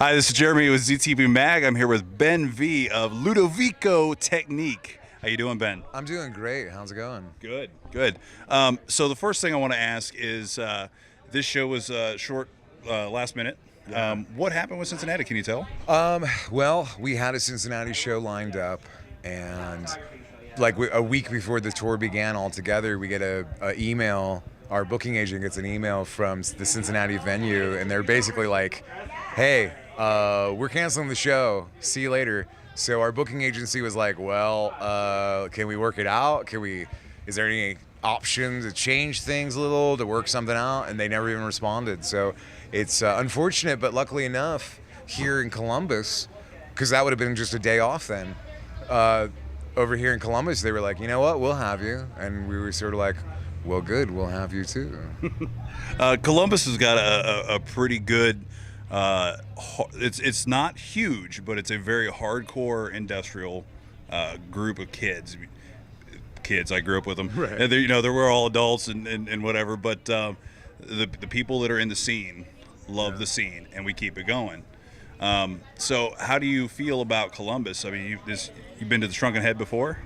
Hi, this is Jeremy with ZTV Mag. I'm here with Ben V of Ludovico Technique. How you doing, Ben? I'm doing great. How's it going? Good, good. So the first thing I want to ask is, this show was short, last minute. What happened with Cincinnati? Can you tell? Well, we had a Cincinnati show lined up, and like a week before the tour began altogether, we get a email. Our booking agent gets an email from the Cincinnati venue, and they're basically like, "Hey, we're canceling the show. See you later." So our booking agency was like, "Well, can we work it out? Is there any option to change things a little, to work something out?" And they never even responded. So it's unfortunate, but luckily enough, here in Columbus, because that would have been just a day off then, over here in Columbus, they were like, "You know what, we'll have you." And we were sort of like, "Well, good, we'll have you too." Columbus has got a pretty good. It's not huge, but it's a very hardcore industrial group of kids. I grew up with them. Right. And they were all adults and whatever. But the people that are in the scene love the scene, and we keep it going. So how do you feel about Columbus? I mean, you've been to the Shrunken Head before?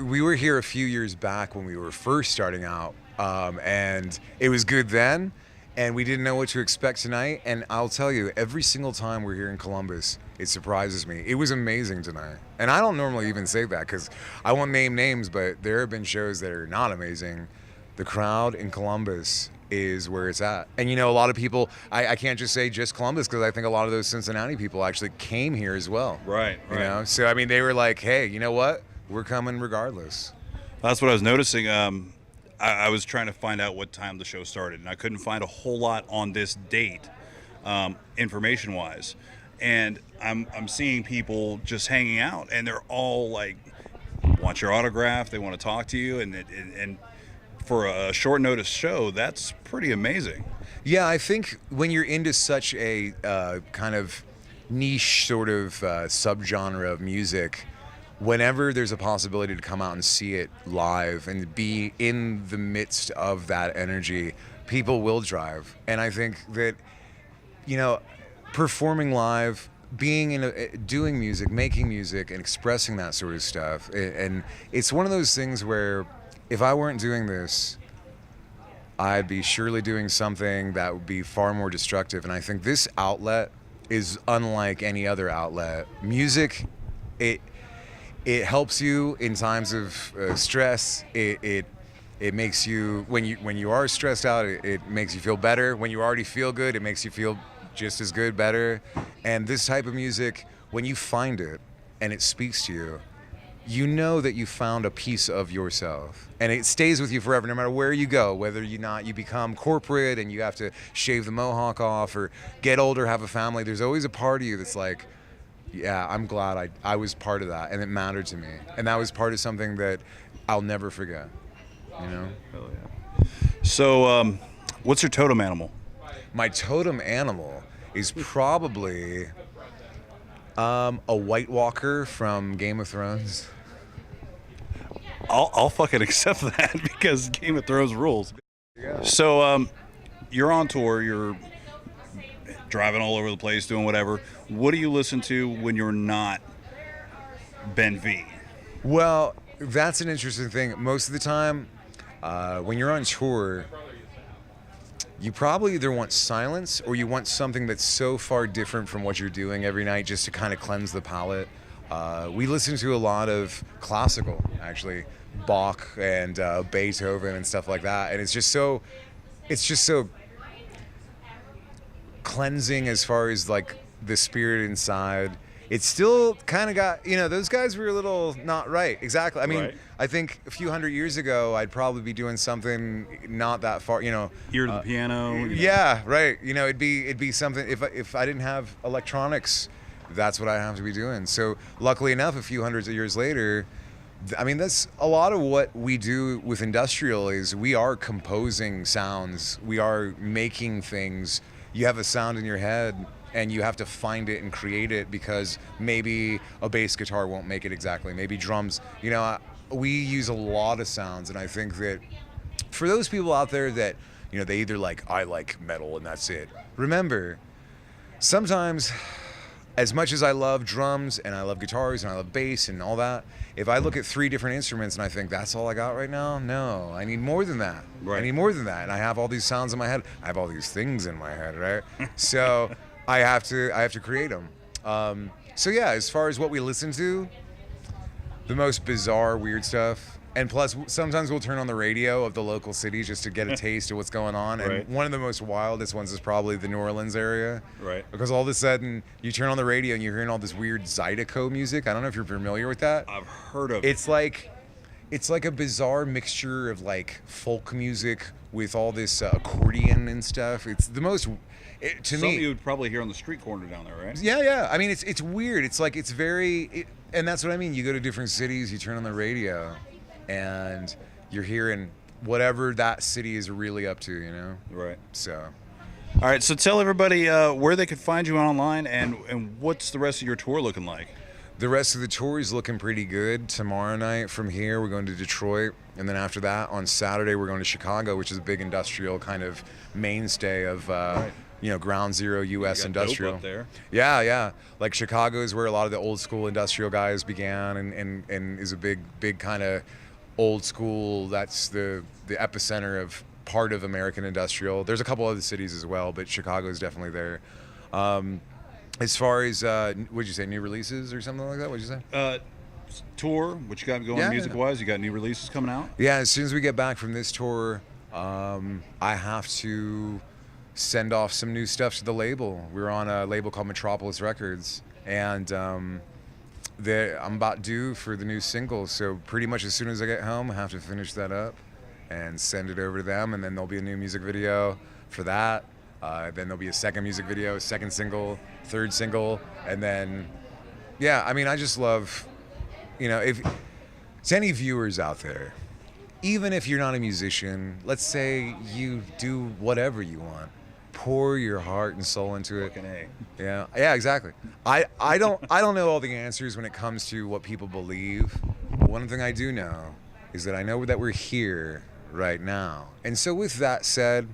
We were here a few years back when we were first starting out, and it was good then, and we didn't know what to expect tonight. And I'll tell you, every single time we're here in Columbus, it surprises me. It was amazing tonight. And I don't normally even say that because I won't name names, but there have been shows that are not amazing. The crowd in Columbus is where it's at. And a lot of people, I can't just say just Columbus, because I think a lot of those Cincinnati people actually came here as well. Right. So I mean, they were like, "Hey, you know what? We're coming regardless." That's what I was noticing. I was trying to find out what time the show started, and I couldn't find a whole lot on this date, information-wise. And I'm seeing people just hanging out, and they're all like, want your autograph, they want to talk to you, and for a short notice show, that's pretty amazing. Yeah, I think when you're into such a kind of niche sort of subgenre of music, whenever there's a possibility to come out and see it live and be in the midst of that energy, people will drive. And I think that, performing live, doing music, making music, and expressing that sort of stuff, and it's one of those things where if I weren't doing this, I'd be surely doing something that would be far more destructive. And I think this outlet is unlike any other outlet. Music, it helps you in times of stress. It makes you, when you are stressed out, it makes you feel better. When you already feel good, it makes you feel just as good, better. And this type of music, when you find it and it speaks to you, you know that you found a piece of yourself, and it stays with you forever, no matter where you go. Whether you become corporate and you have to shave the mohawk off, or get older, have a family, there's always a part of you that's like, yeah, I'm glad I was part of that, and it mattered to me, and that was part of something that I'll never forget. Hell yeah. So, what's your totem animal? My totem animal is probably a White Walker from Game of Thrones. I'll fucking accept that because Game of Thrones rules. Yeah. So, you're on tour, you're driving all over the place, doing whatever. What do you listen to when you're not Ben V? Well, that's an interesting thing. Most of the time, when you're on tour, you probably either want silence or you want something that's so far different from what you're doing every night, just to kind of cleanse the palate. We listen to a lot of classical, actually, Bach and Beethoven and stuff like that, and it's just so cleansing as far as like the spirit inside. It's still kind of got, those guys were a little not right. Exactly. I mean, Right. I think a few hundred years ago, I'd probably be doing something not that far, Ear to the piano. Yeah, right. It'd be something, if I didn't have electronics, that's what I have to be doing. So luckily enough, a few hundreds of years later, I mean, that's a lot of what we do with industrial is we are composing sounds. We are making things. You have a sound in your head and you have to find it and create it, because maybe a bass guitar won't make it exactly. Maybe drums, we use a lot of sounds. And I think that for those people out there that, they either like, I like metal and that's it. Remember, sometimes as much as I love drums and I love guitars and I love bass and all that, if I look at 3 different instruments and I think that's all I got right now, no, I need more than that. Right. I need more than that. And I have all these sounds in my head. I have all these things in my head, right? So I have to create them. So yeah, as far as what we listen to, the most bizarre, weird stuff. And plus, sometimes we'll turn on the radio of the local cities just to get a taste of what's going on. And Right. one of the most wildest ones is probably the New Orleans area. Right. Because all of a sudden, you turn on the radio and you're hearing all this weird Zydeco music. I don't know if you're familiar with that. I've heard of It's like a bizarre mixture of like folk music with all this accordion and stuff. It's the most, to Some me. you would probably hear on the street corner down there, right? Yeah. I mean, it's weird. It's like and that's what I mean. You go to different cities, you turn on the radio, and you're hearing whatever that city is really up to, you know? Right. So, All right, so tell everybody where they could find you online and what's the rest of your tour looking like? the rest of the tour is looking pretty good. Tomorrow night from here, we're going to Detroit. And then after that, on Saturday, we're going to Chicago, which is a big industrial kind of mainstay of, ground zero U.S. You got industrial. dope up there. Yeah. Like Chicago is where a lot of the old school industrial guys began and is a big kind of old school. That's the epicenter of part of American industrial. There's a couple other cities as well, but Chicago is definitely there. As far as, what'd you say, new releases or something like that? What'd you say? Tour, what you got going Yeah. music-wise? You got new releases coming out? Yeah, as soon as we get back from this tour, I have to send off some new stuff to the label. We're on a label called Metropolis Records, and I'm about due for the new single. So pretty much as soon as I get home, I have to finish that up and send it over to them, and then there'll be a new music video for that. Then there'll be a second music video, second single, third single, and then, yeah, I mean, I just love, if to any viewers out there, even if you're not a musician, let's say you do whatever you want, pour your heart and soul into it. Fucking A. Yeah, exactly. I don't know all the answers when it comes to what people believe, but one thing I do know is that I know that we're here right now. And so with that said,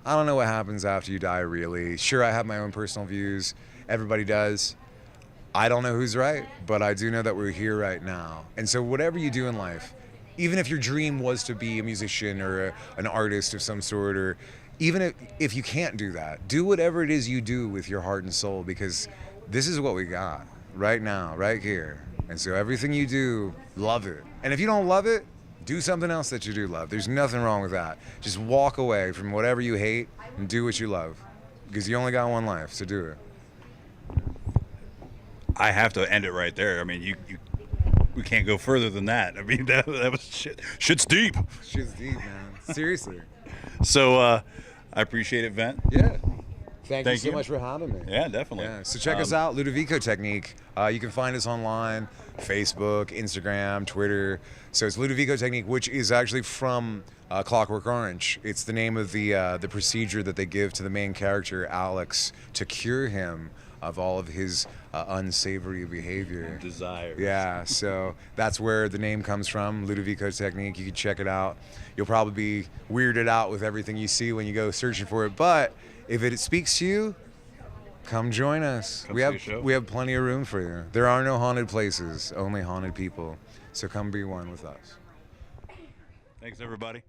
I don't know what happens after you die, really. Sure, I have my own personal views. Everybody does. I don't know who's right, but I do know that we're here right now. And so whatever you do in life, even if your dream was to be a musician or an artist of some sort, or even if you can't do that, do whatever it is you do with your heart and soul, because this is what we got right now, right here. And so everything you do, love it. And if you don't love it, do something else that you do love. There's nothing wrong with that. Just walk away from whatever you hate and do what you love, because you only got one life, so do it. I have to end it right there. I mean, we can't go further than that. I mean, that was shit. Shit's deep. Shit's deep, man. Seriously. So I appreciate it, Vent. Yeah. Thank you Thank so you. much for having me. Yeah, definitely. Yeah, so check us out, Ludovico Technique. You can find us online, Facebook, Instagram, Twitter. So it's Ludovico Technique, which is actually from Clockwork Orange. It's the name of the procedure that they give to the main character, Alex, to cure him of all of his unsavory behavior. Desires. Yeah, so that's where the name comes from, Ludovico Technique. You can check it out. You'll probably be weirded out with everything you see when you go searching for it, but if it speaks to you, come join us. Come we see have a show. we have plenty of room for you. There are no haunted places, only haunted people. So come be one with us. Thanks, everybody.